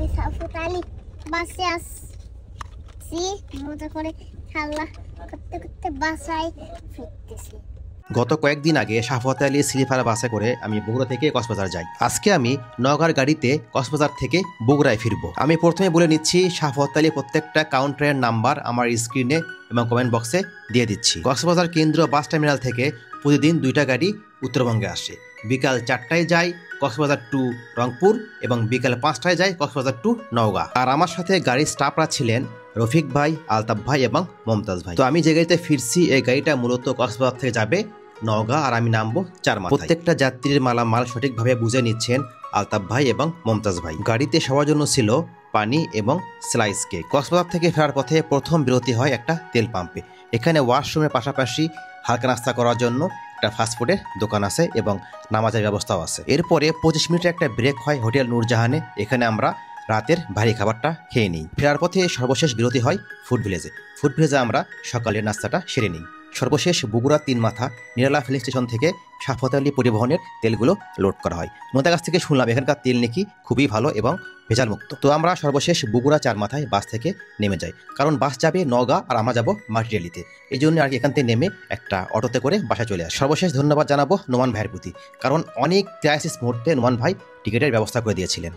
আমি সাফুত আলী বাসে আসছি, মজা করে খেলা করতে করতে বাসায় ফিরতেছি। গত কয়েকদিন আগে সাফওয়াত আলী স্লিপার বাসে করে আমি বগুড়া থেকে কক্সবাজার যাই। আজকে আমি নওগাঁর গাড়িতে কক্সবাজার থেকে বগুড়ায় ফিরবো। আমি প্রথমে বলে নিচ্ছি, সাফওয়াত আলী প্রত্যেকটা কাউন্টারের নাম্বার আমার স্ক্রিনে এবং কমেন্ট বক্সে দিয়ে দিচ্ছি। কক্সবাজার কেন্দ্রীয় বাস টার্মিনাল থেকে প্রতিদিন 2টা গাড়ি উত্তরবঙ্গে আসে। বিকাল 4টায় যায় কক্সবাজার টু রংপুর এবং বিকাল 5টায় যায় কক্সবাজার টু নওগাঁ। আর আমার সাথে গাড়ির স্টাফরা ছিলেন রফিক ভাই, আলতাফ ভাই এবং মমতাজ ভাই। তো আমি যে গাড়িতে ফিরছি, এই গাড়িটা মূলত কক্সবাজার থেকে যাবে নওগাঁ আর আমি নামবো চারমাথায়। প্রত্যেকটা যাত্রীর মালামাল সঠিকভাবে বুঝে নিচ্ছেন আলতাফ ভাই এবং মমতাজ ভাই। গাড়িতে সবার জন্য ছিল পানি এবং স্লাইস কেক। কক্সবাজার থেকে ফেরার পথে প্রথম বিরতি হয় একটা তেল পাম্পে। এখানে ওয়াশরুমের পাশাপাশি হালকা নাস্তা করার জন্য একটা ফাস্টফুডের দোকান আছে এবং নামাজের ব্যবস্থাও আছে। এরপরে 25 মিনিটের একটা ব্রেক হয় হোটেল নূরজাহানে। এখানে আমরা রাতের ভারী খাবারটা খেয়ে নিই। ফেরার পথে সর্বশেষ বিরতি হয় ফুড ভিলেজে। ফুড ভিলেজে আমরা সকালের নাস্তাটা সেরে নিই। সর্বশেষ বগুড়া 3 মাথা নিরালা ফিলিং স্টেশন থেকে সাফওয়াত আলী পরিবহনের তেলগুলো লোড করা হয়। ওনাদের কাছ থেকে শুনলাম এখানকার তেল নাকি খুবই ভালো এবং ভেজাল মুক্ত। তো আমরা সর্বশেষ বগুড়া 4 মাথায় বাস থেকে নেমে যাই, কারণ বাস যাবে নওগাঁ আর আমরা যাবো মাটিরালিতে। এই জন্য আর কি এখান থেকে নেমে একটা অটোতে করে বাসায় চলে আসি। সর্বশেষ ধন্যবাদ জানাবো নোমান ভাইয়ের প্রতি, কারণ অনেক ক্রাইসিস মুহূর্তে নোমান ভাই টিকিটের ব্যবস্থা করে দিয়েছিলেন।